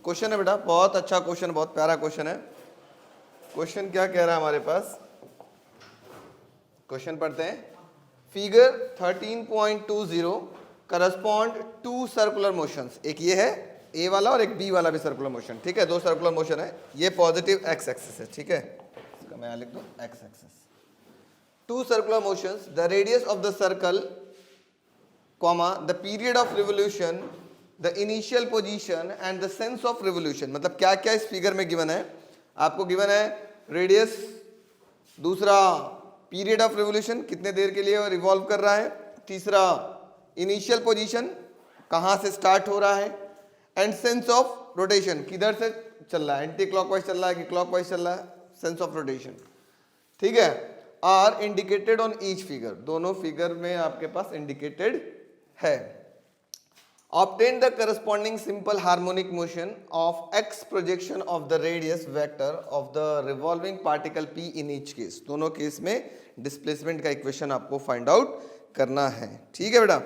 Question है बेटा, बहुत अच्छा क्वेश्चन, बहुत प्यारा क्वेश्चन है। क्वेश्चन क्या कह रहा है हमारे पास, क्वेश्चन पढ़ते हैं। Figure 13.20 correspond to circular motions. एक ये है ए वाला और एक बी वाला भी सर्कुलर मोशन, ठीक है, दो सर्कुलर मोशन है। ये पॉजिटिव एक्स एक्सिस है, ठीक है, इसका मैं यहां लिख दूं x axis. To circular motions, the radius of the circle, comma, the period of revolution, the initial position and the sense of revolution. मतलब क्या क्या इस फिगर में गिवन है, आपको गिवन है रेडियस, दूसरा पीरियड ऑफ रिवोल्यूशन, कितने देर के लिए रिवॉल्व कर रहा है, तीसरा इनिशियल पोजीशन, कहां से स्टार्ट हो रहा है, एंड सेंस ऑफ रोटेशन, किधर से चल रहा है, एंटी क्लॉकवाइज चल रहा है कि क्लॉकवाइज चल रहा है, सेंस ऑफ रोटेशन, ठीक है, are indicated on each figure. दोनों फिगर में आपके पास इंडिकेटेड है। Obtain the corresponding simple harmonic motion of x projection of the radius vector of the revolving particle p in each case। दोनों case में displacement का इक्वेशन आपको find out करना है, ठीक है बेटा।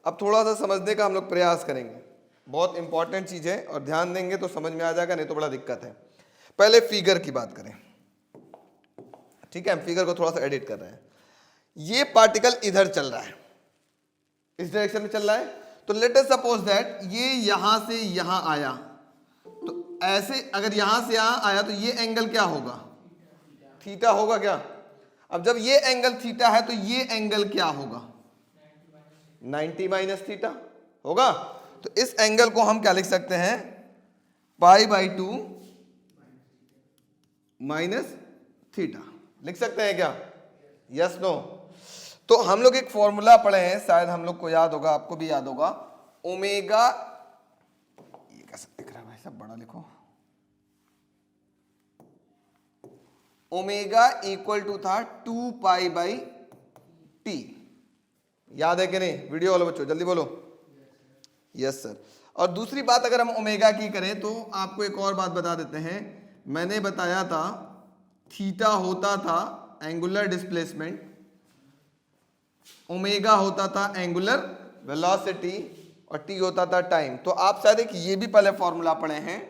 अब थोड़ा सा समझने का हम लोग प्रयास करेंगे, बहुत इंपॉर्टेंट चीज है और ध्यान देंगे तो समझ में आ जाएगा, नहीं तो बड़ा दिक्कत है। पहले फिगर की बात करें, ठीक है, हम फिगर को थोड़ा सा एडिट कर रहे हैं। ये पार्टिकल इधर चल रहा है, इस डायरेक्शन में चल रहा है, तो लेट अस सपोज दैट ये यहां से यहां आया, तो ऐसे अगर यहां से यहां आया तो ये एंगल क्या होगा, थीटा होगा क्या। अब जब ये एंगल थीटा है तो ये एंगल क्या होगा, 90 माइनस थीटा होगा। तो इस एंगल को हम क्या लिख सकते हैं, π/2 माइनस थीटा लिख सकते हैं क्या, यस नो। तो हम लोग एक फॉर्मूला पढ़े हैं, शायद हम लोग को याद होगा, आपको भी याद होगा, ओमेगा, ये कैसे दिख रहा है भाई, सब बड़ा लिखो, ओमेगा इक्वल टू था 2π/t, याद है कि नहीं, वीडियो वाले बच्चों जल्दी बोलो, यस सर। और दूसरी बात अगर हम ओमेगा की करें तो आपको एक और बात बता देते हैं, मैंने बताया था थीटा होता था एंगुलर डिस्प्लेसमेंट, ओमेगा होता था एंगुलर वेलोसिटी और टी होता था टाइम। तो आप शायद एक ये भी पहले फॉर्मूला पढ़े हैं,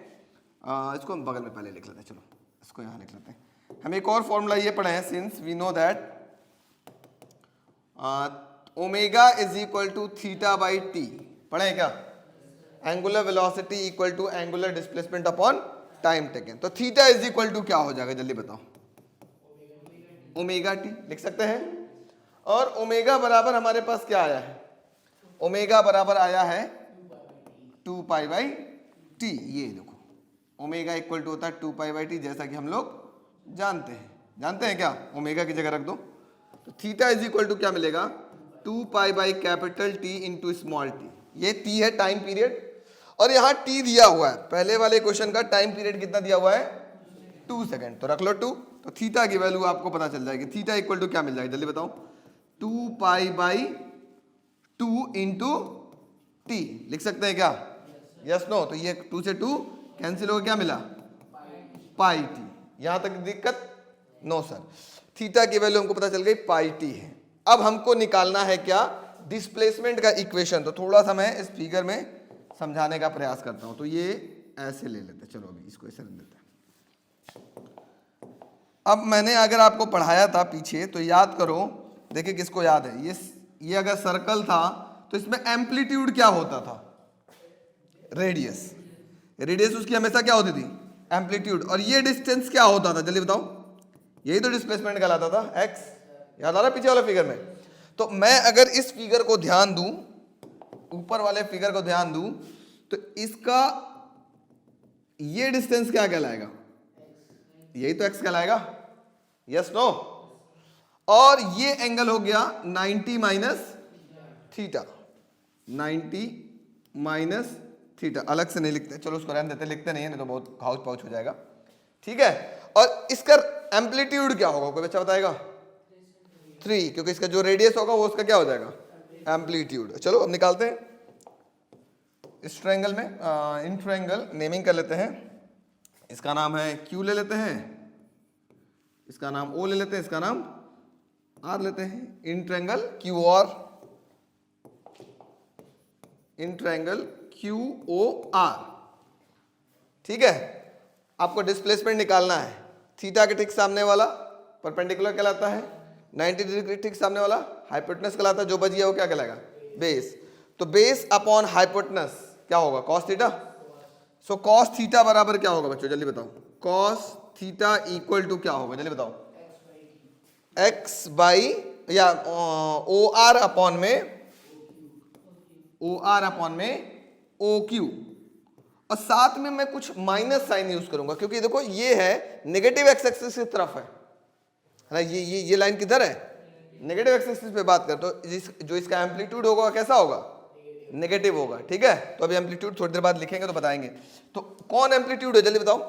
इसको हम बगल में पहले लिख लेते हैं, चलो इसको यहां लिख लेते हैं। हम एक और फॉर्मूला ये पढ़े हैं, since we know that omega is equal to θ/t, पढ़े हैं क्या, angular velocity equal to angular displacement upon time taken. तो थीटा इज इक्वल टू क्या हो जाएगा, जल्दी बताओ, ओमेगा टी लिख सकते हैं। और ओमेगा बराबर हमारे पास क्या आया है, ओमेगा बराबर आया है 2π/t। ये देखो ओमेगा इक्वल टू होता है 2π/t, जैसा कि हम लोग जानते हैं क्या, ओमेगा की जगह रख दो। तो थीटा इज इक्वल टू क्या मिलेगा, 2π/T इंटू स्मॉल टी। ये टी है टाइम पीरियड, और यहाँ टी दिया हुआ है, पहले वाले क्वेश्चन का टाइम पीरियड कितना दिया हुआ है, 2 सेकेंड, तो रख लो 2। तो थीटा की वैल्यू आपको पता चल जाएगी, थीटा इक्वल टू क्या मिल जाएगी, जल्दी बताओ, 2π/2 इंटू टी लिख सकते हैं क्या, यस नो। तो ये 2 से 2 कैंसिल हो गया, क्या मिला, πt। यहां तक दिक्कत, नो सर, थीटा की वैल्यू हमको पता चल गई πt है। अब हमको निकालना है क्या, डिस्प्लेसमेंट का इक्वेशन। तो थोड़ा सा मैं इस फिगर में समझाने का प्रयास करता हूं। तो ये ऐसे ले लेते हैं, चलो अभी इसको ऐसे ले लेते हैं। अब मैंने अगर आपको पढ़ाया था पीछे तो याद करो, देखिए किसको याद है, ये अगर सर्कल था तो इसमें एम्पलीट्यूड क्या होता था, रेडियस, रेडियस उसकी हमेशा क्या होती थी, एम्पलीट्यूड। और ये डिस्टेंस क्या होता था, जल्दी बताओ, यही तो डिस्प्लेसमेंट कहलाता था, एक्स। याद आ रहा पीछे वाला फिगर में। तो मैं अगर इस फिगर को ध्यान दूं, ऊपर वाले फिगर को ध्यान दूं, तो इसका ये डिस्टेंस क्या कहलाएगा, यही तो एक्स कहलाएगा, यस नो। और ये एंगल हो गया 90 माइनस थीटा, 90 माइनस थीटा। अलग से नहीं लिखते, चलो उसको रहने देते, लिखते नहीं है, नहीं तो बहुत हाउस पाउच हो जाएगा, ठीक है। और इसका एम्पलीट्यूड क्या होगा, कोई बच्चा बताएगा, 3, क्योंकि इसका जो रेडियस होगा वो उसका क्या हो जाएगा, एम्पलीट्यूड। चलो अब निकालते हैं इस ट्रायंगल में, इन ट्रायंगल नेमिंग कर लेते हैं। इसका नाम है Q ले लेते हैं, इसका नाम O ले लेते हैं, इसका नाम R लेते हैं। In triangle QR, in triangle QOR। ठीक है, आपको डिस्प्लेसमेंट निकालना है। थीटा के ठीक सामने वाला परपेंडिकुलर कहलाता है, 90 डिग्री ठीक सामने वाला हाइपोटेनस कहलाता है, जो बच गया वो क्या कहलाएगा, बेस। तो बेस अपॉन हाइपोटेनस क्या होगा, cos theta. So cos theta बराबर क्या होगा बच्चों, जल्दी बताओ। कॉस थीटा इक्वल टू क्या होगा, जल्दी बताओ। एक्स बाई या ओ आर अपॉन में ओ क्यू, और साथ में मैं कुछ माइनस साइन यूज करूंगा, क्योंकि देखो ये है नेगेटिव एक्स एक्सिस की तरफ है ना, ये लाइन किधर है, नेगेटिव एक्स एक्सिस पे बात कर, तो जो इसका एम्पलीट्यूड होगा कैसा होगा, नेगेटिव होगा। ठीक है, तो अभी एम्पलीट्यूड थोड़ी देर बाद लिखेंगे तो बताएंगे। तो कौन एम्पलीट्यूड है, जल्दी बताओ।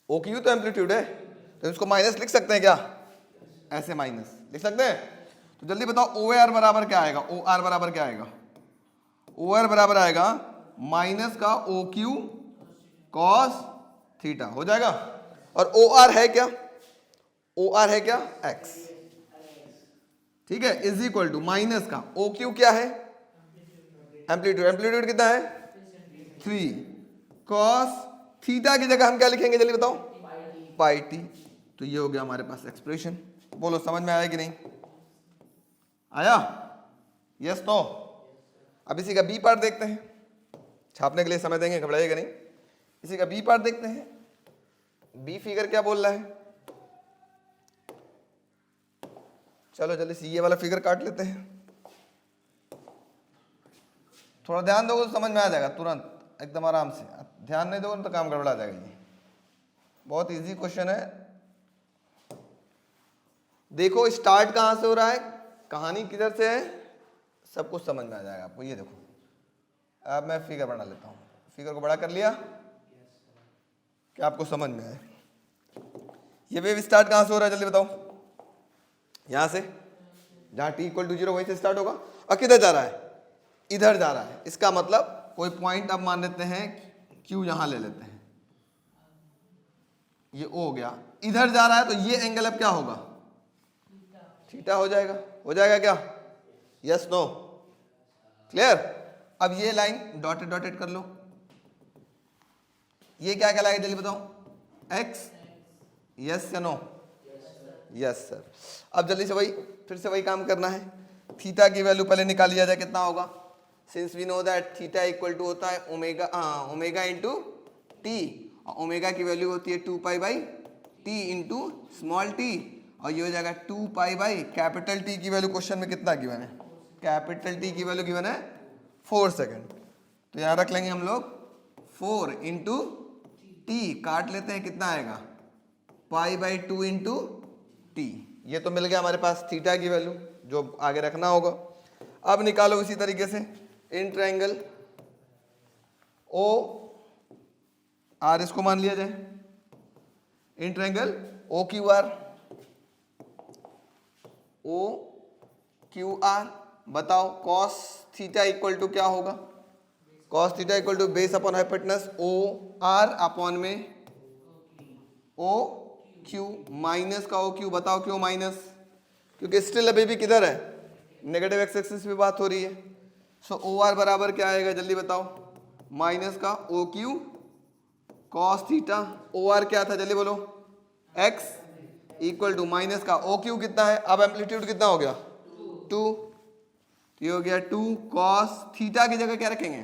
ओ क्यू तो एम्पलीट्यूड है, तो इसको माइनस लिख सकते हैं क्या, ऐसे माइनस लिख सकते हैं। तो जल्दी बताओ ओ आर बराबर क्या आएगा, ओ आर बराबर क्या आएगा, ओ आर बराबर आएगा माइनस का ओ क्यू कॉस थीटा हो जाएगा। और ओ आर है क्या, ओ आर है क्या, एक्स। ठीक है, इज इक्वल टू माइनस का ओ क्यू क्या है, एम्पलीट्यूड, एम्पलीट्यूड कितना है 3, कॉस थीटा की जगह हम क्या लिखेंगे, जल्दी बताओ, पाई टी। तो ये हो गया हमारे पास एक्सप्रेशन। बोलो समझ में आया कि नहीं आया, यस नो। अब इसी का बी पार्ट देखते हैं, छापने के लिए समय देंगे, घबराइएगा नहीं। इसी का बी पार्ट देखते हैं, बी फिगर क्या बोल रहा है। चलो जल्दी से ये वाला फिगर काट लेते हैं, थोड़ा ध्यान दोगे तो समझ में आ जाएगा तुरंत, एकदम आराम से। ध्यान नहीं दोगे तो काम गड़बड़ा जाएगा। ये बहुत इजी क्वेश्चन है। देखो स्टार्ट कहां से हो रहा है, कहानी किधर से है, सब कुछ समझ में आ जाएगा आपको। ये देखो, अब मैं फिगर बना लेता हूँ, फिगर को बड़ा कर लिया क्या आपको समझ में आए। ये वेव स्टार्ट कहां से हो रहा है, जल्दी बताओ। यहां से, जहां t इक्वल टू 0 वहीं से स्टार्ट होगा, और किधर जा रहा है, इधर जा रहा है। इसका मतलब कोई पॉइंट अब मान लेते हैं q, यहां ले लेते हैं, ये o हो गया, इधर जा रहा है, तो ये एंगल अब क्या होगा, थीटा हो जाएगा। हो जाएगा क्या, यस नो, क्लियर। अब ये लाइन डॉटेड डॉटेड कर लो, ये क्या कहलाएगा, जल्दी बताओ, x, यस या नो, यस सर। अब जल्दी से वही, फिर से वही काम करना है। थीटा की वैल्यू पहले निकाल लिया जाए, कितना होगा, since we know that theta equal to होता है ओमेगा, ओमेगा इंटू टी, और ओमेगा की वैल्यू होती है 2 pi by t into small t, और ये हो जाएगा 2 पाई बाई कैपिटल टी की वैल्यू क्वेश्चन में कितना गिवन है, कैपिटल टी की वैल्यू गिवन है 4 सेकेंड। तो यहाँ रख लेंगे हम लोग 4 इंटू टी, काट लेते हैं, कितना आएगा, पाई बाई 2 इंटू टी। ये तो मिल गया हमारे पास थीटा की वैल्यू, जो आगे रखना होगा। अब निकालो इसी तरीके से इन ट्रायंगल ओ आर, इसको मान लिया जाए in triangle O Q R, O Q R. बताओ कॉस थीटा इक्वल टू क्या होगा, cos theta equal to base upon hypotenuse O R upon में ओ क्यू, माइनस का ओ क्यू। बताओ क्यों माइनस, क्योंकि स्टिल अभी भी किधर है, नेगेटिव एक्स एक्सिस पे बात हो रही है। सो ओ आर बराबर क्या आएगा, जल्दी बताओ, माइनस का O Q cos theta. O R क्या था, जल्दी बोलो, एक्स इक्वल टू माइनस का ओ क्यू कितना है, अब एम्पलीट्यूड कितना हो गया 2, ये हो गया 2 कॉस थीटा की जगह क्या रखेंगे,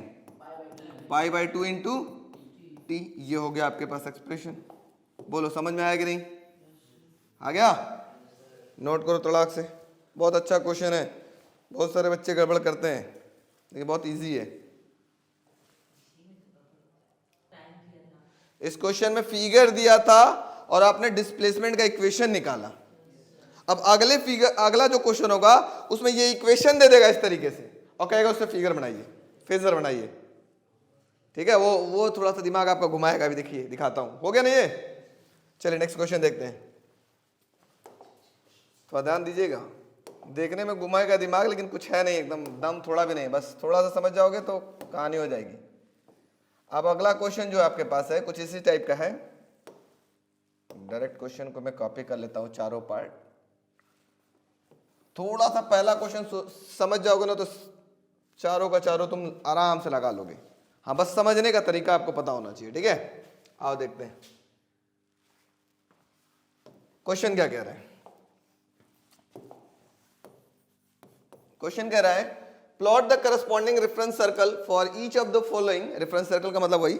पाई बाई 2 इंटू टी। ये हो गया आपके पास एक्सप्रेशन। बोलो समझ में आया कि नहीं आ गया, नोट करो तड़ाक से। बहुत अच्छा क्वेश्चन है, बहुत सारे बच्चे गड़बड़ करते हैं, लेकिन बहुत इजी है। इस क्वेश्चन में फिगर दिया था और आपने डिस्प्लेसमेंट का इक्वेशन निकाला। अब अगले फिगर, अगला जो क्वेश्चन होगा उसमें ये इक्वेशन दे देगा इस तरीके से और कहेगा उससे फिगर बनाइए, फेजर बनाइए। ठीक है, वो थोड़ा सा दिमाग आपका घुमाएगा। अभी देखिए दिखाता हूं, हो गया ना ये। चलिए नेक्स्ट क्वेश्चन देखते हैं, थोड़ा ध्यान दीजिएगा। देखने में घुमाएगा दिमाग, लेकिन कुछ है नहीं, एकदम दम थोड़ा भी नहीं, बस थोड़ा सा समझ जाओगे तो कहानी हो जाएगी। अब अगला क्वेश्चन जो आपके पास है कुछ इसी टाइप का है। डायरेक्ट क्वेश्चन को मैं कॉपी कर लेता हूं, चारों पार्ट। थोड़ा सा पहला क्वेश्चन समझ जाओगे ना तो चारों का चारों तुम आराम से लगा लोगे। हाँ, बस समझने का तरीका आपको पता होना चाहिए, ठीक है। आओ देखते हैं क्वेश्चन क्या कह रहा है। क्वेश्चन कह रहा है plot the corresponding reference circle for each of the following, reference circle का मतलब वही,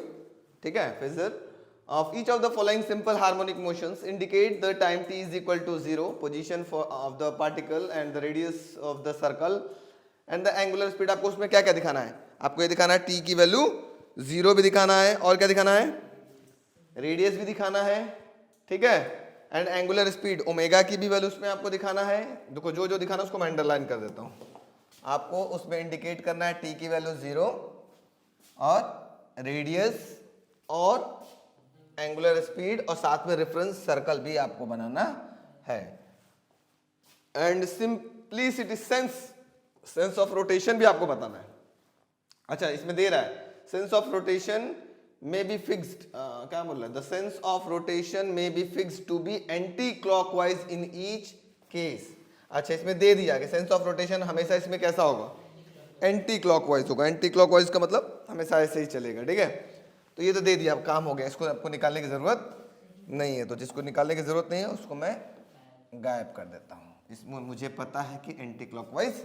ठीक है, phasor of each of the following simple harmonic motions indicate the time t is equal to 0, position of the particle and the radius of the circle and the angular speed। आपको उसमें क्या क्या दिखाना है, आपको ये दिखाना है t की वैल्यू 0 भी दिखाना है, और क्या दिखाना है, रेडियस भी दिखाना है, ठीक है, एंड एंगुलर स्पीड ओमेगा की भी वैल्यू उसमें आपको दिखाना है। देखो जो जो दिखाना है उसको मैं अंडरलाइन कर देता हूँ। आपको उसमें इंडिकेट करना है t की वैल्यू 0 और रेडियस और एंगुलर स्पीड, और साथ में रेफरेंस सर्कल भी आपको बनाना है। And simplicity, sense of rotation भी आपको बताना है। अच्छा, इसमें दे रहा है सेंस ऑफ रोटेशन में बी फिक्स्ड, क्या बोल रहा है, द सेंस ऑफ रोटेशन में be fixed to be anti clockwise in each case. अच्छा, इसमें दे दिया कि सेंस ऑफ रोटेशन हमेशा इसमें कैसा होगा, एंटी क्लॉकवाइज होगा। एंटी क्लॉकवाइज का मतलब हमेशा ऐसे ही चलेगा, ठीक है। तो ये तो दे दिया, अब काम हो गया, इसको आपको निकालने की जरूरत नहीं है। तो जिसको निकालने की जरूरत नहीं है उसको मैं गायब कर देता हूँ। इसमें मुझे पता है कि एंटी क्लॉकवाइज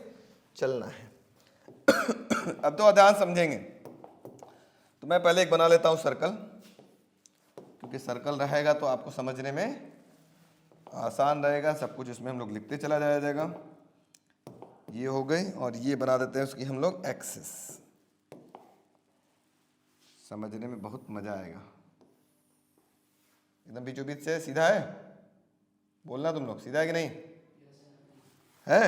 चलना है। अब तो ध्यान समझेंगे। तो मैं पहले एक बना लेता हूँ सर्कल, क्योंकि सर्कल रहेगा तो आपको समझने में आसान रहेगा। सब कुछ इसमें हम लोग लिखते चला जाएगा। ये हो गई, और ये बना देते हैं उसकी हम लोग एक्सिस। समझने में बहुत मजा आएगा। एकदम बीचों बीच से सीधा है, बोलना तुम लोग, सीधा है कि नहीं है?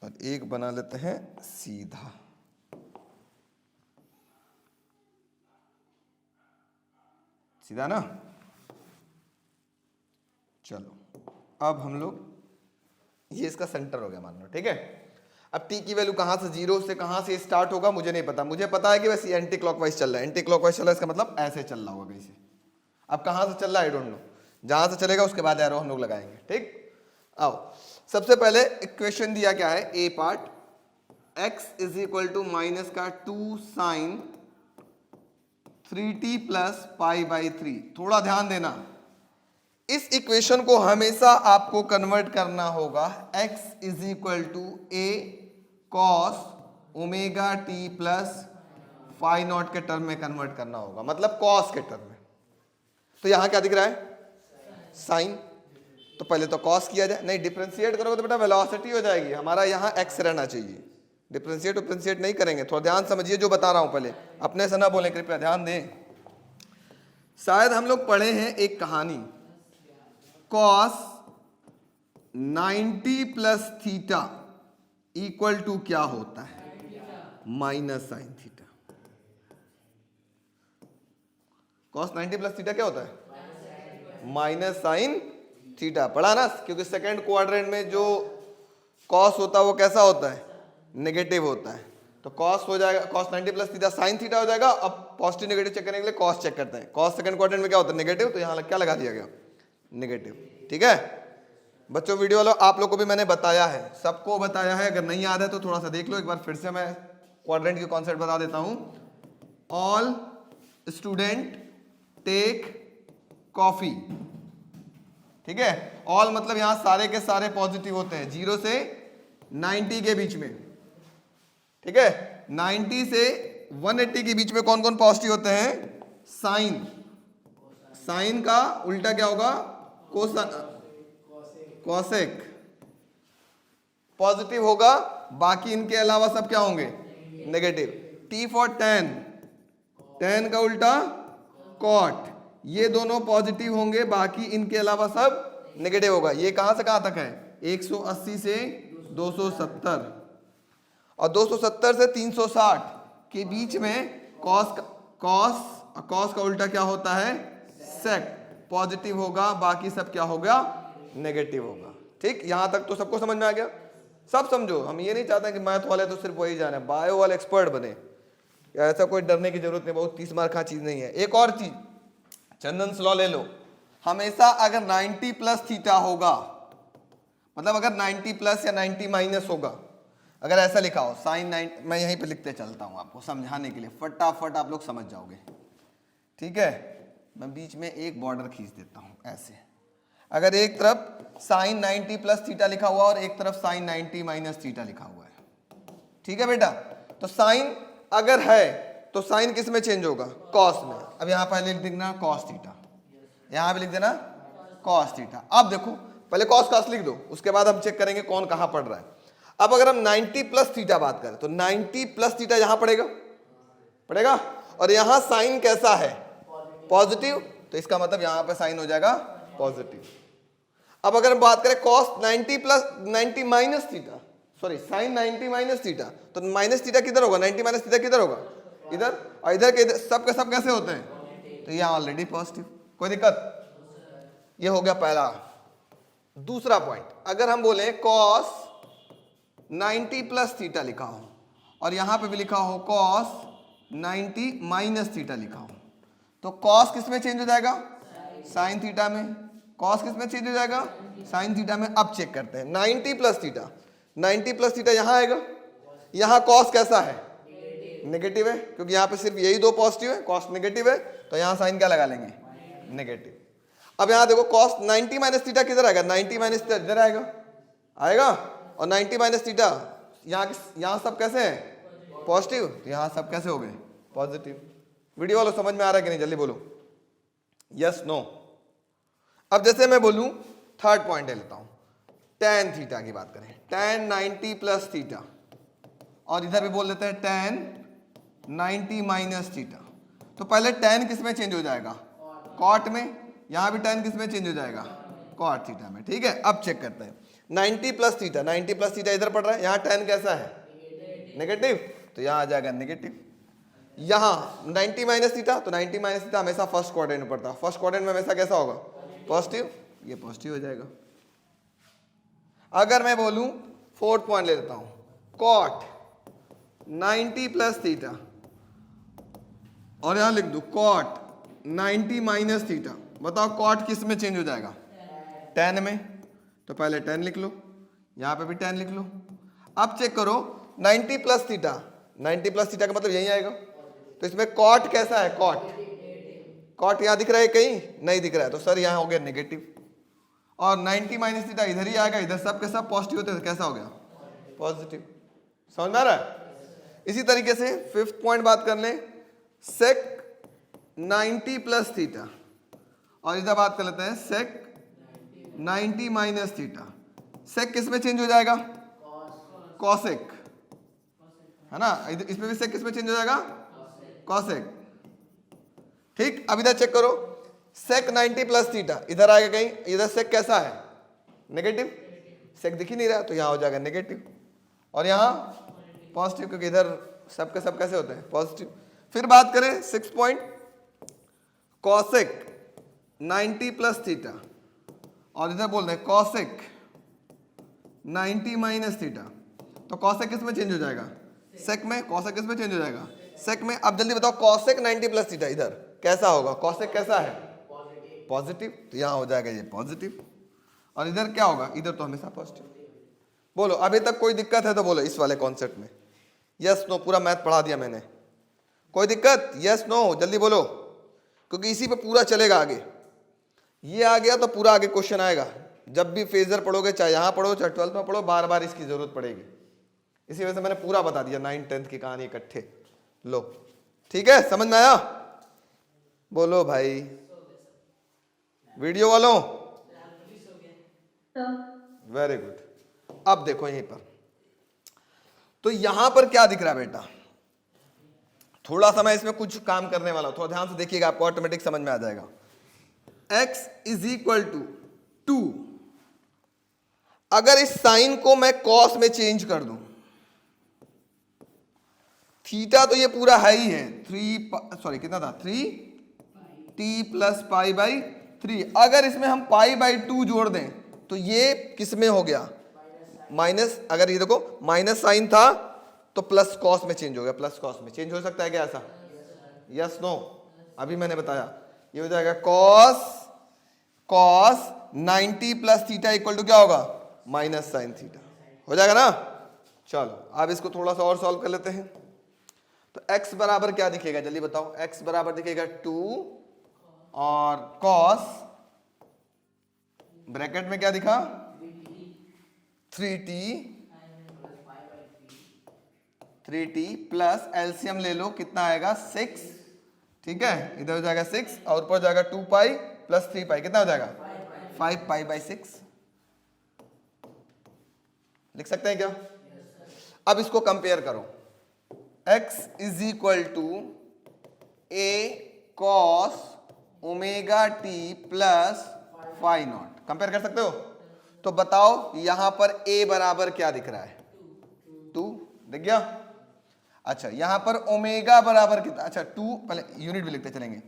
और एक बना लेते हैं सीधा। सीधा ना? चलो, अब हम लोग, ये इसका सेंटर हो गया मान लो, ठीक है। अब t की वैल्यू कहां से, 0 से कहां से स्टार्ट होगा मुझे नहीं पता। मुझे पता है कि बस ये एंटी क्लॉकवाइज चल रहा है। एंटी क्लॉकवाइज चल रहा है इसका मतलब ऐसे चल रहा होगा कहीं से। अब कहां से चल रहा है आई डोंट नो, जहां से चलेगा उसके बाद एरो हम लोग लगाएंगे, ठीक। आओ, सबसे पहले इक्वेशन दिया क्या है, A part, x is equal to minus का 2 sign 3t plus pi by 3। थोड़ा ध्यान देना, इस इक्वेशन को हमेशा आपको कन्वर्ट करना होगा x is equal to A cos omega T plus phi naught के टर्म में कन्वर्ट करना होगा, मतलब कॉस के टर्म में। तो यहां क्या दिख रहा है, साइन। तो पहले तो कॉस किया जाए, नहीं डिफरेंशिएट करोगे तो बेटा वेलोसिटी हो जाएगी। हमारा यहां एक्स रहना चाहिए, डिफरेंशिएट नहीं करेंगे। थोड़ा ध्यान समझिए जो बता रहा हूं, पहले अपने से ना बोले, कृपया ध्यान दें। शायद हम लोग पढ़े हैं एक कहानी, cos 90 plus theta equal to क्या होता है, minus sine theta. Cos 90 plus theta क्या होता है, माइनस साइन थीटा। पढ़ा ना, क्योंकि सेकंड क्वाड्रेंट में जो कॉस होता है वो कैसा होता है, नेगेटिव होता है। तो कॉस हो जाएगा, cos 90 plus theta sine theta हो जाएगा। अब पॉजिटिव नेगेटिव चेक करने के लिए कॉस चेक करते हैं। कॉस सेकंड क्वाड्रेंट में क्या होता है, नेगेटिव, तो यहाँ क्या लगा दिया गया, नेगेटिव, ठीक है। बच्चों वीडियो वालों, आप लोग को भी मैंने बताया है, सबको बताया है। अगर नहीं याद है तो थोड़ा सा देख लो एक बार फिर से। मैं क्वाड्रेंट की कॉन्सेप्ट बता देता हूं। ऑल स्टूडेंट टेक कॉफी, ठीक है। ऑल मतलब यहां सारे के सारे पॉजिटिव होते हैं, 0 से 90 के बीच में, ठीक है। 90 से 180 के बीच में कौन कौन पॉजिटिव होते हैं, साइन। साइन का उल्टा क्या होगा, कोसेक पॉजिटिव होगा, बाकी इनके अलावा सब क्या होंगे, negative. T for ten, ten का उल्टा कॉट, ये दोनों पॉजिटिव होंगे, बाकी इनके अलावा सब नेगेटिव होगा। ये कहां से कहां तक है, 180 से 270, और 270 से 360 के बीच में कॉस का उल्टा क्या होता है, सेक, पॉजिटिव होगा, बाकी सब क्या होगा, नेगेटिव होगा। ठीक, यहां तक तो सबको समझ में आ गया। सब समझो, हम ये नहीं चाहते कि मैथ वाले तो सिर्फ वही जाने, बायो वाले एक्सपर्ट बने, ऐसा कोई डरने की जरूरत नहीं, बहुत 30 मार्क का चीज नहीं है। एक और चीज, चंदन लॉ ले लो, हमेशा अगर 90 प्लस थीटा होगा, मतलब अगर 90 प्लस या 90 माइनस होगा, अगर ऐसा लिखा हो साइन 90, मैं यहीं पे लिखते चलता हूं आपको समझाने के लिए, फटाफट आप लोग समझ जाओगे, ठीक है। मैं बीच में एक बॉर्डर खींच देता हूं ऐसे। अगर एक तरफ साइन 90 प्लस थीटा लिखा हुआ और एक तरफ साइन 90 माइनस थीटा लिखा हुआ है, ठीक है बेटा, तो साइन अगर है तो साइन किस में चेंज होगा, कॉस में। अब यहां पहले लिख देना कॉस थीटा, यहां भी लिख देना कॉस थीटा। अब देखो पहले कॉस कॉस लिख दो, उसके बाद हम चेक करेंगे कौन कहां पड़ रहा है। अब अगर हम 90 प्लस थीटा बात करें तो 90 प्लस थीटा यहां पड़ेगा और यहां साइन कैसा है, पॉजिटिव, तो इसका मतलब यहां पे साइन हो जाएगा पॉजिटिव। अब अगर हम बात करें cos 90 plus 90 minus theta, sorry sine 90 minus theta, तो माइनस थीटा किधर होगा, 90 माइनस थीटा किधर होगा, इधर, और इधर के सब के सब कैसे होते हैं, तो यहां ऑलरेडी पॉजिटिव, कोई दिक्कत। ये हो गया पहला। दूसरा पॉइंट, अगर हम बोले कॉस 90 प्लस थीटा लिखा हो और यहां पे भी लिखा हो कॉस 90 माइनस थीटा लिखा हो, तो कॉस किस में चेंज हो जाएगा, साइन थीटा में। कॉस किस में चेंज हो जाएगा, साइन थीटा में। अब चेक करते हैं 90 प्लस थीटा, 90 प्लस थीटा यहां आएगा, यहां कॉस कैसा है, नेगेटिव है, क्योंकि यहां पे सिर्फ यही दो पॉजिटिव है, कॉस नेगेटिव है, तो यहां साइन क्या लगा लेंगे, नेगेटिव। अब यहां देखो कॉस 90 माइनस थीटा किधर आएगा, 90 माइनस थीटा इधर आएगा और 90 माइनस थीटा यहां सब कैसे हैं, पॉजिटिव, तो यहां सब कैसे हो गए, पॉजिटिव। वीडियो वालों समझ में आ रहा है कि नहीं, जल्दी बोलो यस नो। अब जैसे मैं बोलूं थर्ड पॉइंट ले लेता हूं, tan थीटा की बात करें, tan 90 प्लस थीटा, और इधर भी बोल देते हैं tan 90 माइनस थीटा। तो पहले tan किस में चेंज हो जाएगा, कॉट में, यहां भी tan किस में चेंज हो जाएगा, कॉट थीटा में, ठीक है। अब चेक करते हैं 90 प्लस थीटा, 90 प्लस थीटा इधर पड़ रहा है, यहां tan कैसा है, नेगेटिव, तो यहां आ जाएगा नेगेटिव। यहां 90 माइनस थीटा, तो 90 माइनस थीटा हमेशा फर्स्ट क्वाड्रेंट में पड़ता है, फर्स्ट क्वाड्रेंट में हमेशा कैसा होगा, पॉजिटिव, ये पॉजिटिव हो जाएगा। अगर मैं बोलूं फोर्थ पॉइंट ले लेता हूं, कॉट 90 प्लस थीटा और यहां लिख दू कॉट 90 माइनस थीटा, बताओ कॉट किस में चेंज हो जाएगा, tan में, तो पहले tan लिख लो, यहां पे भी tan लिख लो। अब चेक करो 90 प्लस थीटा, 90 प्लस थीटा का मतलब यही आएगा, तो इसमें कॉट कैसा है, कॉट यहां दिख रहा है कहीं, नहीं दिख रहा है, तो सर यहां हो गया नेगेटिव। और 90 माइनस थीटा इधर ही आएगा, इधर सब के सब पॉजिटिव होते हैं, तो कैसा हो गया, पॉजिटिव। समझ में आ रहा है। इसी तरीके से फिफ्थ पॉइंट बात कर लें, सेक 90 प्लस थीटा, और इधर बात कर लेते हैं सेक 90 माइनस थीटा। सेक किस में चेंज हो जाएगा, कॉसेक, है ना, इसमें भी सेक किस में चेंज हो जाएगा, कॉसेक, ठीक। अब इधर चेक करो, सेक 90 प्लस थीटा इधर आएगा कहीं, इधर सेक कैसा है, नेगेटिव, सेक दिख ही नहीं रहा, तो यहां हो जाएगा नेगेटिव, और यहां पॉजिटिव, क्योंकि इधर सब के सब कैसे होते हैं, पॉजिटिव। फिर बात करें six point, cosec 90 plus theta, और इधर बोल रहे हैं कॉसेक 90 माइनस थीटा, तो कॉसेक किस में चेंज हो जाएगा, सेक में, कॉसेक किस में चेंज हो जाएगा, सेक में। अब जल्दी बताओ कॉसेक 90 प्लस थीटा इधर कैसा होगा, कॉसेक कैसा है, पॉजिटिव, तो यहां हो जाएगा ये पॉजिटिव, और इधर क्या होगा, इधर तो हमेशा पॉजिटिव। बोलो अभी तक कोई दिक्कत है तो बोलो इस वाले कॉन्सेप्ट में, यस नो, पूरा मैथ पढ़ा दिया मैंने, कोई दिक्कत, यस नो, जल्दी बोलो, क्योंकि इसी पे पूरा चलेगा आगे। ये आ गया तो पूरा आगे क्वेश्चन आएगा, जब भी फेजर पढ़ोगे, चाहे यहां पढ़ो चाहे 12th में पढ़ो, बार बार इसकी जरूरत पड़ेगी। इसी वजह से मैंने पूरा बता दिया 9th 10th की कहानी इकट्ठे। लो ठीक है, समझ में आया, बोलो भाई वीडियो वालों, वेरी गुड। अब देखो यहीं पर, तो यहां पर क्या दिख रहा है बेटा, थोड़ा सा मैं इसमें कुछ काम करने वाला हूं, थोड़ा ध्यान से देखिएगा, आपको ऑटोमेटिक समझ में आ जाएगा। x इज इक्वल टू 2, अगर इस साइन को मैं कॉस में चेंज कर दूं, थीटा तो ये पूरा है ही है, 3 कितना था, 3t प्लस पाई बाई 3, अगर इसमें हम पाई बाई 2 जोड़ दें तो ये किस में हो गया, माइनस, अगर ये देखो माइनस साइन था तो प्लस कॉस में चेंज हो गया, प्लस कॉस में चेंज हो सकता है क्या ऐसा, यस नो, अभी मैंने बताया, ये हो जाएगा cos 90 plus theta equal to क्या होगा, माइनस साइन थीटा, हो जाएगा ना। चलो अब इसको थोड़ा सा और सॉल्व कर लेते हैं। तो x बराबर क्या दिखेगा जल्दी बताओ। x बराबर दिखेगा 2 और cos ब्रैकेट में क्या दिखा 3t प्लस एलसीएम ले लो कितना आएगा 6, ठीक है, इधर हो जाएगा 6 और ऊपर जाएगा 2 पाई प्लस 3 पाई, कितना हो जाएगा 5 पाई बाई 6। लिख सकते हैं क्या? अब इसको कंपेयर करो। x is equal to a cos omega T plus phi naught, compare कर सकते हो। तो बताओ यहां पर a बराबर क्या दिख रहा है 2, दिख गया। अच्छा यहां पर ओमेगा बराबर कितना, अच्छा 2 पहले यूनिट भी लिखते चलेंगे।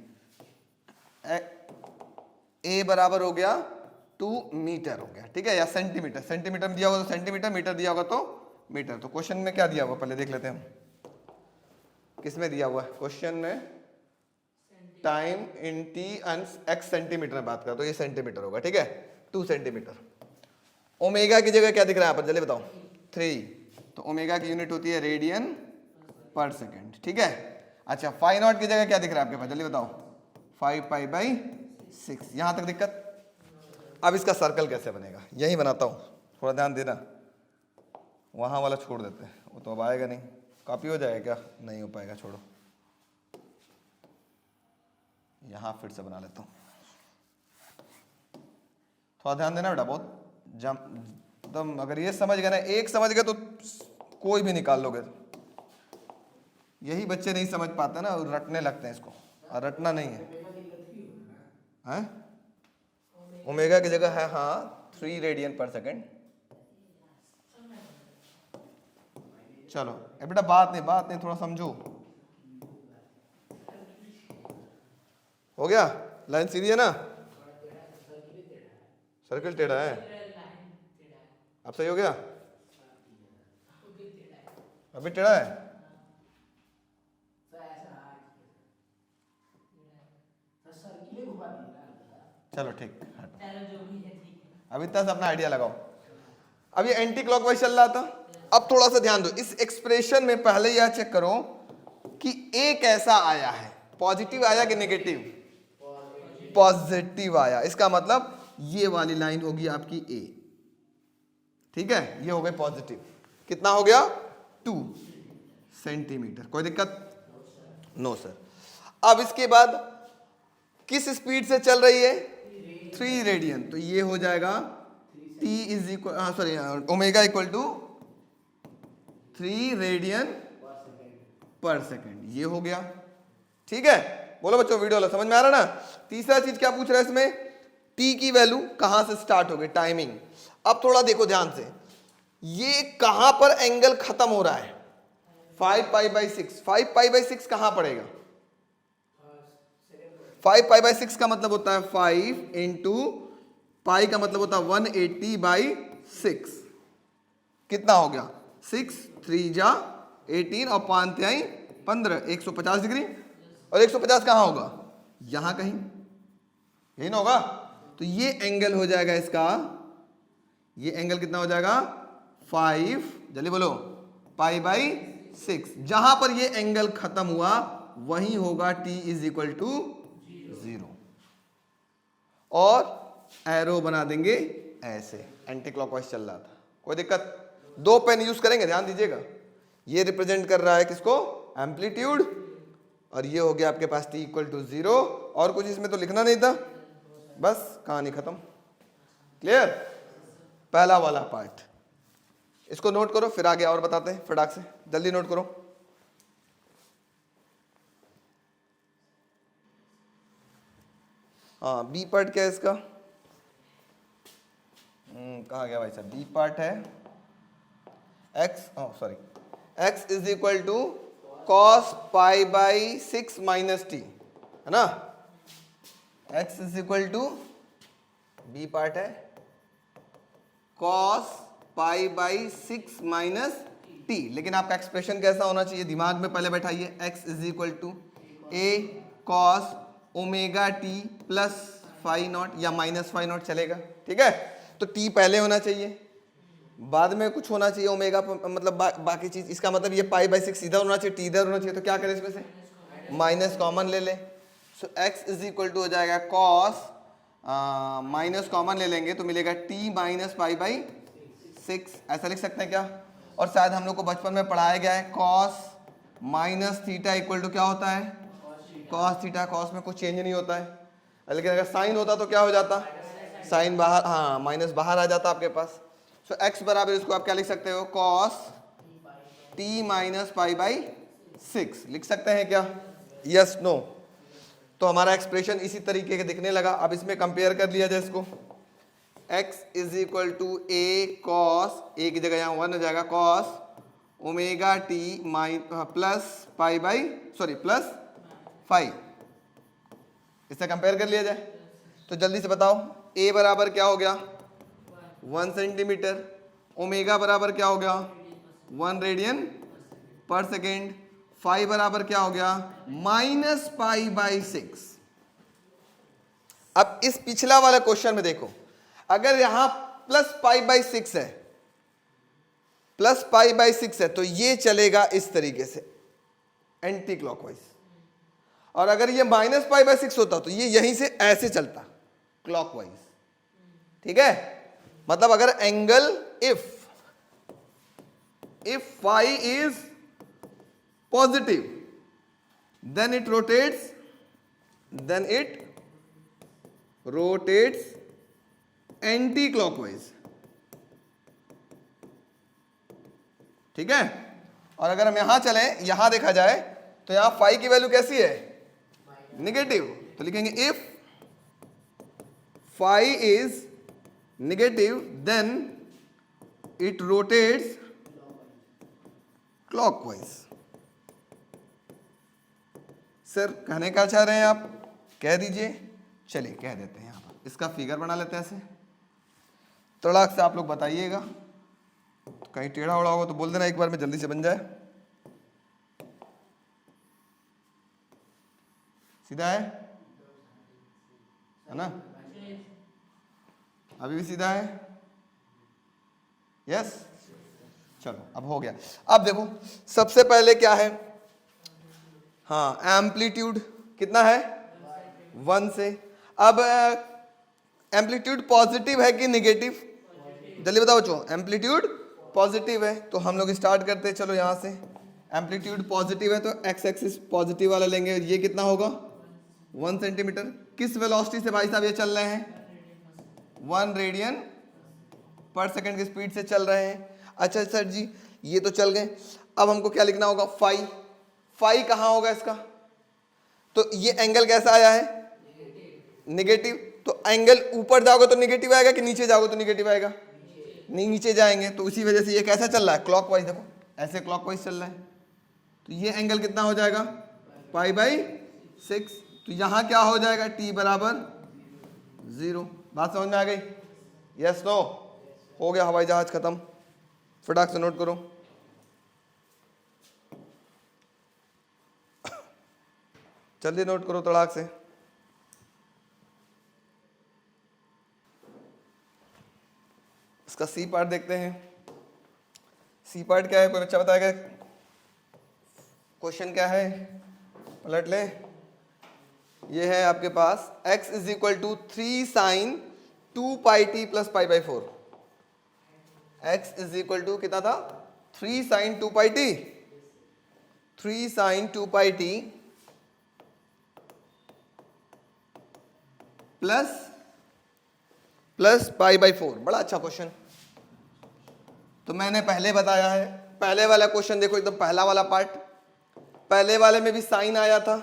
a बराबर हो गया 2 मीटर हो गया, ठीक है, या सेंटीमीटर, सेंटीमीटर में दिया होगा तो सेंटीमीटर, मीटर दिया होगा तो मीटर। तो क्वेश्चन में क्या दिया हुआ पहले देख लेते हैं हम, किस में दिया हुआ है क्वेश्चन में, time in T and x centimetre में बात करें तो ये सेंटीमीटर होगा, ठीक है, 2 सेंटीमीटर। ओमेगा की जगह क्या दिख रहा है यहाँ पर जल्दी बताओ 3, तो ओमेगा की यूनिट होती है रेडियन पर सेकेंड, ठीक है। अच्छा फाई नॉट की जगह क्या दिख रहा है आपके पास जल्दी बताओ 5 पाई बाई 6, यहां तक दिक्कत। अब इसका सर्कल कैसे बनेगा यही बनाता हूं, थोड़ा ध्यान देना, वहां वाला छोड़ देते हैं, वो तो अब आएगा नहीं, कॉपी हो जाएगा क्या, नहीं हो पाएगा, छोड़ो, यहां फिर से बना लेता हूं। थोड़ा ध्यान देना बेटा, बहुत एकदम, अगर ये समझ गए ना, एक समझ गए तो कोई भी निकाल लोगे। यही बच्चे नहीं समझ पाते ना, रटने लगते हैं इसको, और रटना नहीं है। ओमेगा की जगह है हाँ 3 रेडियन पर सेकेंड। चलो बेटा बात नहीं, थोड़ा समझो। हो गया, लाइन सीधी है ना, सर्कल टेढ़ा है, अब सही हो गया, अभी टेढ़ा है, चलो ठीक, अब इतना से अपना आइडिया लगाओ। अब ये एंटी क्लॉकवाइज चल रहा था, अब थोड़ा सा ध्यान दो, इस एक्सप्रेशन में पहले यह चेक करो कि ए कैसा आया है, पॉजिटिव आया कि नेगेटिव, पॉजिटिव आया, इसका मतलब ये वाली लाइन होगी आपकी ए, ठीक है, ये हो गई पॉजिटिव, कितना हो गया 2 सेंटीमीटर, कोई दिक्कत नो सर। अब इसके बाद किस स्पीड से चल रही है 3 रेडियन, तो ये हो जाएगा t is equal, sorry omega equal to 3 radian per second, ये हो गया, ठीक है। बोलो बच्चों वीडियो वाला समझ में आ रहा ना। तीसरा चीज क्या पूछ रहा है इसमें, t की वैल्यू कहां से स्टार्ट हो गई, टाइमिंग। अब थोड़ा देखो ध्यान से, ये कहां पर एंगल खत्म हो रहा है 5 पाई बाई 6, 5 पाई बाई 6 कहां पड़ेगा, 5 पाई बाई 6 का मतलब होता है 5 इंटू पाई का मतलब होता है 180 बाई 6, कितना हो गया 6 3 जा 18 और 5 तिहाई 15, 150 डिग्री, और 150 कहाँ होगा यहां कहीं, यही ना होगा। तो ये एंगल हो जाएगा इसका, ये एंगल कितना हो जाएगा 5, जल्दी बोलो पाई बाई 6, जहां पर ये एंगल खत्म हुआ वही होगा t इज इक्वल टू 0, और एरो बना देंगे ऐसे, एंटी क्लॉकवाइज चल रहा था, कोई दिक्कत। 2 पेन यूज करेंगे, ध्यान दीजिएगा, ये रिप्रेजेंट कर रहा है किसको, एम्पलीट्यूड, और ये हो गया आपके पास t इक्वल टू 0, और कुछ इसमें तो लिखना नहीं था, बस कहानी खत्म, क्लियर। पहला वाला पार्ट इसको नोट करो, फिर आगे और बताते हैं फटाक से, जल्दी नोट करो। हाँ बी पार्ट क्या है इसका, कहाँ गया भाई साहब, बी पार्ट है x is equal to cos pi by 6 minus T, है ना, x is equal to, B part है cos pi by 6 minus T, लेकिन आपका एक्सप्रेशन कैसा होना चाहिए दिमाग में पहले बैठाइए, x is equal to a cos omega T plus phi naught या माइनस फाई नॉट चलेगा, ठीक है। तो t पहले होना चाहिए, बाद में कुछ होना चाहिए ओमेगा मतलब बाकी चीज, इसका मतलब ये पाई बाई 6 सीधा होना चाहिए, टी इधर होना चाहिए, तो क्या करें इसमें से माइनस कॉमन ले ले। सो x इज इक्वल टू हो जाएगा कॉस, माइनस कॉमन ले लेंगे तो मिलेगा t माइनस पाई बाई 6, ऐसा लिख सकते हैं क्या। और शायद हम लोग को बचपन में पढ़ाया गया है cos minus theta equal to क्या होता है कॉस थीटा। कॉस में कुछ चेंज नहीं होता है, लेकिन अगर साइन होता तो क्या हो जाता, साइन बाहर, हाँ माइनस बाहर आ जाता आपके पास। सो x बराबर इसको आप क्या लिख सकते हो cos t minus pi by 6 लिख सकते हैं क्या, यस नो। तो हमारा एक्सप्रेशन इसी तरीके के दिखने लगा। अब इसमें कंपेयर कर लिया जाए इसको, x is equal to A cos, A की जगह यहाँ 1 हो जाएगा, cos omega T plus pi by plus 5, इससे कंपेयर कर लिया जाए। तो जल्दी से बताओ a बराबर क्या हो गया 1 सेंटीमीटर, ओमेगा बराबर क्या हो गया 1 रेडियन पर सेकेंड, 5 बराबर क्या हो गया माइनस पाई बाई 6। अब इस पिछला वाला क्वेश्चन में देखो, अगर यहां प्लस पाई बाई 6 है, प्लस पाई बाई 6 है, तो ये चलेगा इस तरीके से एंटी क्लॉकवाइज, और अगर ये माइनस पाई बाई 6 होता तो ये यहीं से ऐसे चलता क्लॉकवाइज। ठीक है, मतलब अगर angle if phi is positive then it rotates anti clockwise. ठीक है, और अगर हम यहां चले, यहां देखा जाए तो यहां फाई की वैल्यू कैसी है नेगेटिव, तो लिखेंगे if phi is negative then it rotates clockwise. Sir कहने का चाह रहे हैं आप, कह दीजिए, चलिए कह देते हैं। यहां पर इसका फिगर बना लेते हैं ऐसे, तड़ाक से आप लोग बताइएगा, तो कहीं टेढ़ा उड़ा होगा तो बोल देना एक बार में, जल्दी से बन जाए। सीधा है ना, अभी भी सीधा है, यस। चलो अब हो गया। अब देखो सबसे पहले क्या है, हाँ एम्पलीट्यूड कितना है 1 से। अब एम्पलीट्यूड पॉजिटिव है कि नेगेटिव, जल्दी बताओ बच्चों। एम्पलीट्यूड पॉजिटिव है तो हम लोग स्टार्ट करते हैं, चलो यहां से। एम्पलीट्यूड पॉजिटिव है तो एक्स एक्सिस पॉजिटिव वाला लेंगे, ये कितना होगा 1 सेंटीमीटर। किस वेलोसिटी से भाई साहब ये चल रहे हैं 1 रेडियन पर सेकंड की स्पीड से चल रहे हैं। अच्छा सर जी ये तो चल गए, अब हमको क्या लिखना होगा फाई। फाई कहाँ होगा इसका, तो ये एंगल कैसा आया है नेगेटिव, तो एंगल ऊपर जाओगे तो नेगेटिव आएगा कि नीचे जाओगे तो नेगेटिव आएगा, नहीं नीचे जाएंगे, तो उसी वजह से ये कैसा चल रहा है क्लॉकवाइज। देखो ऐसे क्लॉकवाइज चल रहा है, तो ये एंगल कितना हो जाएगा पाई बाई 6। तो यहां क्या हो जाएगा t बराबर 0। बात समझ में आ गई, यस नो। हो गया हवाई जहाज खत्म, फटाक से नोट करो। जल्दी नोट करो तड़ाक से। इसका सी पार्ट देखते हैं। सी पार्ट क्या है, कोई बच्चा बताएगा क्वेश्चन क्या है, पलट ले। ये है आपके पास x is equal to 3 sine 2 pi t plus pi by 4। x is equal to कितना था 3 sine 2 pi t, 3 sine 2 pi t plus pi by 4। बड़ा अच्छा क्वेश्चन, तो मैंने पहले बताया है। पहले वाला क्वेश्चन देखो, एकदम पहला वाला पार्ट, पहले वाले में भी साइन आया था,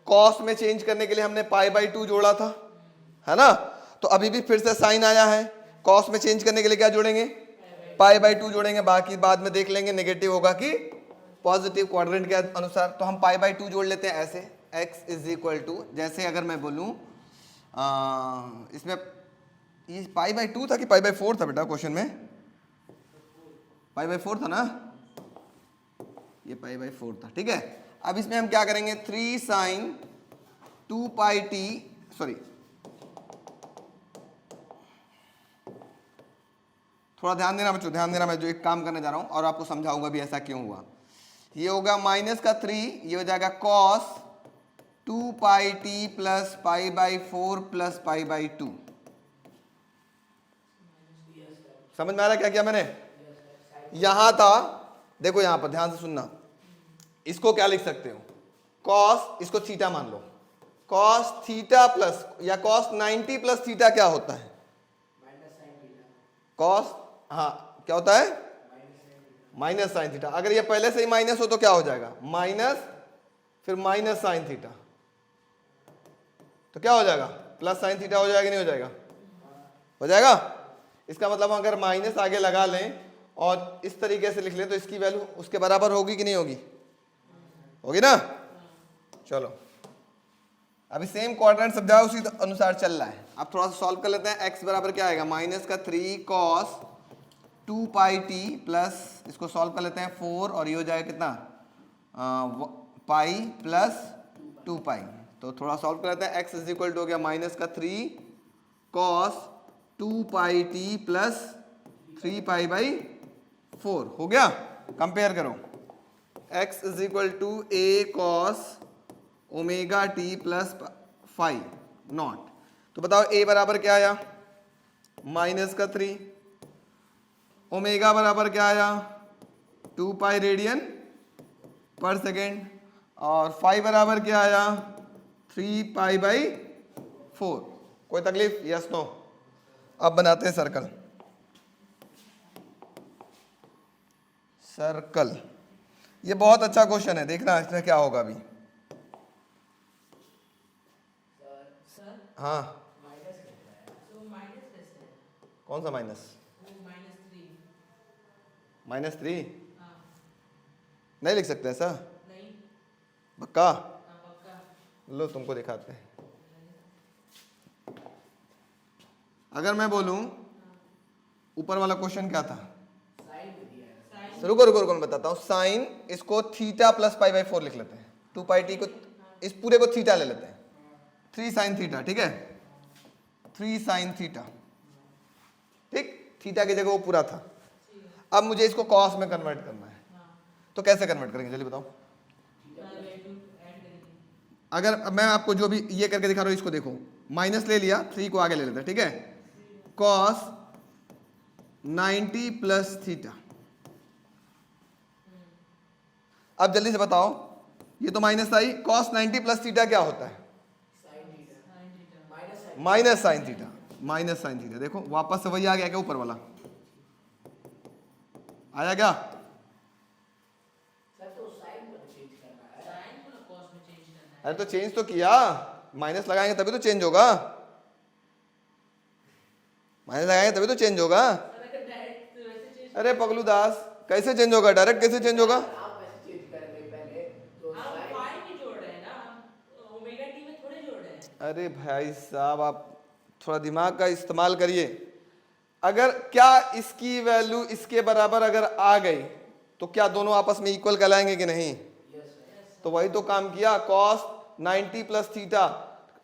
कॉस में चेंज करने के लिए हमने पाई बाई 2 जोड़ा था, है ना। तो अभी भी फिर से साइन आया है, कॉस में चेंज करने के लिए क्या जोड़ेंगे पाई बाई 2 जोड़ेंगे। बाकी बाद में देख लेंगे नेगेटिव होगा कि पॉजिटिव, क्वाड्रेंट के अनुसार। तो हम पाई बाई 2 जोड़ लेते हैं ऐसे, x इज इक्वल टू, जैसे अगर मैं बोलूं इसमें ये पाई बाई 2 था कि पाई बाई 4 था बेटा क्वेश्चन में, पाई बाई 4 था ना, ये पाई बाई 4 था। ठीक है, अब इसमें हम क्या करेंगे 3 साइन 2 पाई टी, सॉरी थोड़ा ध्यान देना बच्चों, ध्यान देना, मैं जो एक काम करने जा रहा हूँ और आपको समझाऊंगा भी ऐसा क्यों हुआ। ये होगा माइनस का 3, ये हो जाएगा cos 2 pi t plus pi by 4 plus pi by 2। समझ में आ रहा है क्या किया मैंने? यहां था, देखो यहां पर ध्यान से सुनना, इसको क्या लिख सकते हो, कॉस, इसको थीटा मान लो, कॉस थीटा प्लस या कॉस 90 प्लस थीटा क्या होता है? कॉस, हाँ क्या होता है? Minus sine theta. अगर ये पहले से ही माइनस हो तो क्या हो जाएगा? माइनस, फिर माइनस साइन थीटा, तो क्या हो जाएगा? प्लस साइन थीटा हो जाएगा, नहीं हो जाएगा? हो जाएगा। इसका मतलब अगर माइनस आगे लगा लें और इस तरीके से लिख लें तो इसकी वैल्यू उसके बराबर होगी कि नहीं होगी? होगी ना। चलो अभी सेम क्वाड्रेंट सब जगह उसी अनुसार चल रहा है। अब थोड़ा सा सॉल्व कर लेते हैं। x बराबर क्या आएगा? माइनस का 3 कॉस 2 पाई टी प्लस, इसको सॉल्व कर लेते हैं 4, और ये हो जाएगा कितना? पाई प्लस 2 पाई। तो थोड़ा सॉल्व कर लेते हैं। x इज इक्वल टू हो गया माइनस का 3 cos 2 pi t plus 3 pi by 4 हो गया। कंपेयर करो, x is equal to a cos omega T plus 5 naught. तो बताओ a बराबर क्या आया? माइनस का 3, ओमेगा बराबर क्या आया? 2 पाई रेडियन पर सेकेंड, और 5 बराबर क्या आया? 3 पाई बाई 4। कोई तकलीफ? Yes no? अब बनाते हैं सर्कल। सर्कल, ये बहुत अच्छा क्वेश्चन है, देखना इसमें क्या होगा अभी। हाँ कौन सा माइनस? -3 नहीं लिख सकते ऐसा? पक्का? लो तुमको दिखाते हैं। अगर मैं बोलूं ऊपर वाला क्वेश्चन क्या था? रुको रुको रुको मैं बताता हूं। साइन, इसको थीटा प्लस पाई बाई 4 लिख लेते हैं। 2 पाई टी को, इस पूरे को थीटा ले लेते हैं। 3 साइन थीटा, ठीक है? 3 साइन थीटा, ठीक? थीटा की जगह वो पूरा था। अब मुझे इसको कॉस में कन्वर्ट करना है, तो कैसे कन्वर्ट करेंगे जल्दी बताओ। अगर मैं आपको जो भी ये करके दिखा रहा हूं, इसको देखो, माइनस ले लिया, 3 को आगे ले लेते हैं, ठीक है? Cos 90 plus theta. अब जल्दी से बताओ, ये तो माइनस आई, कॉस 90 प्लस थीटा क्या होता है? Minus sine theta. Minus sine theta, देखो वापस से वही आ गया क्या? ऊपर वाला आया क्या? अरे तो चेंज तो किया, माइनस लगाएंगे तभी तो चेंज होगा, माइनस लगाएंगे तभी तो चेंज होगा। अरे पगलू दास, कैसे चेंज होगा? डायरेक्ट कैसे चेंज होगा? अरे भाई साहब, आप थोड़ा दिमाग का इस्तेमाल करिए। अगर क्या इसकी वैल्यू इसके बराबर अगर आ गई तो क्या दोनों आपस में इक्वल कहलाएंगे कि नहीं? तो वही तो काम किया, कॉस 90 प्लस थीटा,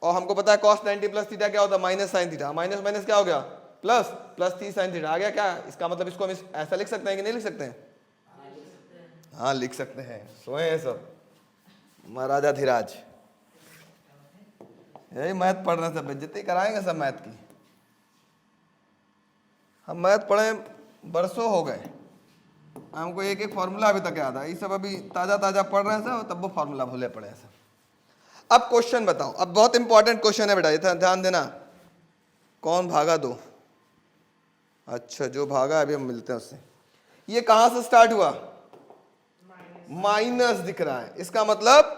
और हमको पता है कॉस 90 प्लस थीटा क्या होता है? Minus sine theta. Minus minus क्या हो गया? प्लस, प्लस 3 साइन थीटा आ गया। क्या इसका मतलब? इसको हम ऐसा लिख सकते हैं कि नहीं लिख सकते हैं? हाँ लिख सकते हैं। सोए हैं सब महाराजा धीराज, यही मैथ पढ़ रहे, सब बेइज्जती कराएंगे सब मैथ की। हम मैथ पढ़े बरसों हो गए, हमको एक एक फॉर्मूला अभी तक याद है। ये सब अभी ताज़ा ताज़ा पढ़ रहे हैं सब, तब वो फॉर्मूला भूले पड़े हैं सब। अब क्वेश्चन बताओ, अब बहुत इंपॉर्टेंट क्वेश्चन है बेटा, ये ध्यान देना। कौन भागा? 2। अच्छा, जो भागा अभी हम मिलते हैं उससे। ये कहाँ से स्टार्ट हुआ? माइनस दिख रहा है, इसका मतलब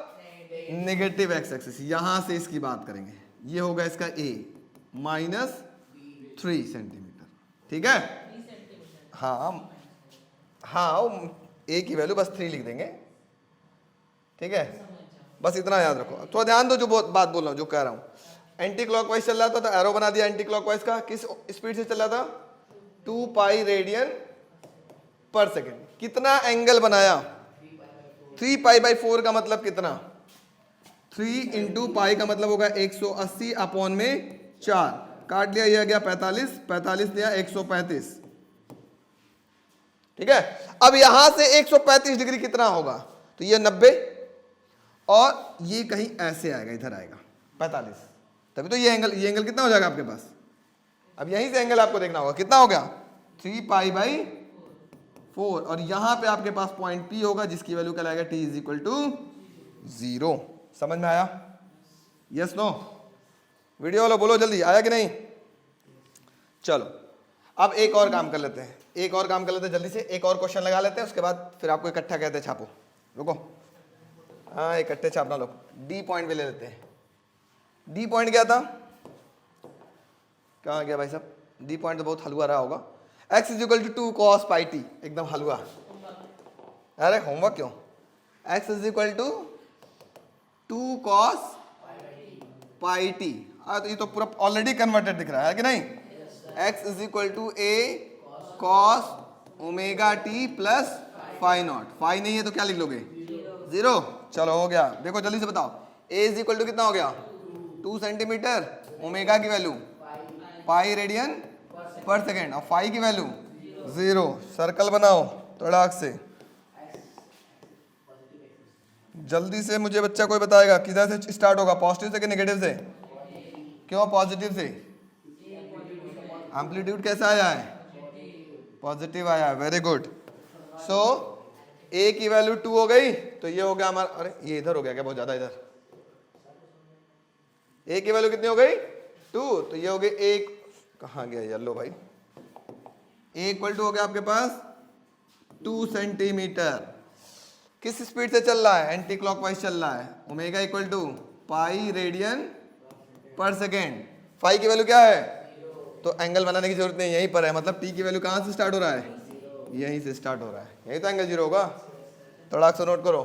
नेगेटिव एक्स एक्सिस। यहां से इसकी बात करेंगे, ये होगा इसका a -3 सेंटीमीटर, ठीक है? हाँ हाँ, a की वैल्यू बस 3 लिख देंगे, ठीक है? बस इतना याद रखो। थोड़ा ध्यान दो, जो बात बोल रहा हूँ, जो कह रहा हूँ। एंटी क्लॉकवाइज चल रहा था तो एरो बना दिया एंटी क्लॉकवाइज का। किस स्पीड से चल रहा था? 2 पाई रेडियन पर सेकेंड। कितना एंगल बनाया? 3 पाई बाई 4 का मतलब कितना? 3 इंटू पाई का मतलब होगा 180 अपॉन में 4, काट लिया, यह गया 45, 45 दिया 135, ठीक है। अब यहां से 135 डिग्री कितना होगा, तो ये 90 और ये कहीं ऐसे आएगा, इधर आएगा 45, तभी तो ये एंगल कितना हो जाएगा आपके पास। अब यहीं से एंगल आपको देखना होगा, कितना हो गया 3 पाई बाई 4, और यहां पे आपके पास पॉइंट P होगा जिसकी वैल्यू क्या लाएगा, T इज इक्वल टू 0। समझ में आया, यस नो? वीडियो वालों बोलो जल्दी, आया कि नहीं? चलो अब एक और काम कर लेते हैं, जल्दी से एक और क्वेश्चन लगा लेते हैं, उसके बाद फिर आपको इकट्ठा कहते हैं छापो। रुको, हाँ इकट्ठे छापना लोग। डी पॉइंट भी ले लेते हैं। डी पॉइंट क्या था, कहाँ गया भाई साहब? डी पॉइंट तो बहुत हलवा रहा होगा। x is equal to 2 cos pi t, एकदम हलवा। अरे होमवर्क क्यों? x is equal to 2 cos pi t, तो ये तो पूरा ऑलरेडी कन्वर्टेड दिख रहा है कि नहीं? x is equal to a cos omega T plus phi naught. Phi नहीं है तो क्या लिख लोगे, 0। चलो हो गया, देखो जल्दी से बताओ, a इज इक्वल टू कितना हो गया, 2 सेंटीमीटर, ओमेगा की value pi radian per second, और फाई की वैल्यू 0। सर्कल बनाओ तड़ाक से, जल्दी से मुझे बच्चा कोई बताएगा किधर से स्टार्ट होगा, पॉजिटिव से कि नेगेटिव से? क्यों पॉजिटिव से? एम्पलीट्यूड कैसा आया है, पॉजिटिव आया है, वेरी गुड। सो a की वैल्यू 2 हो गई, तो ये हो गया हमारा, अरे ये इधर हो गया क्या बहुत ज्यादा, इधर a की वैल्यू कितनी हो गई 2, तो ये हो गई 1, कहाँ गया येलो भाई, a इक्वल टू हो गया आपके पास 2 सेंटीमीटर। किस स्पीड से चल रहा है, एंटी क्लॉकवाइज चल रहा है। Omega equal to pi radian per second, phi की वैल्यू क्या है, तो एंगल बनाने की जरूरत नहीं, यहीं पर है, मतलब टी की वैल्यू कहाँ से स्टार्ट हो रहा है, यहीं से स्टार्ट हो रहा है, यही तो एंगल 0 होगा। थोड़ा सा नोट करो।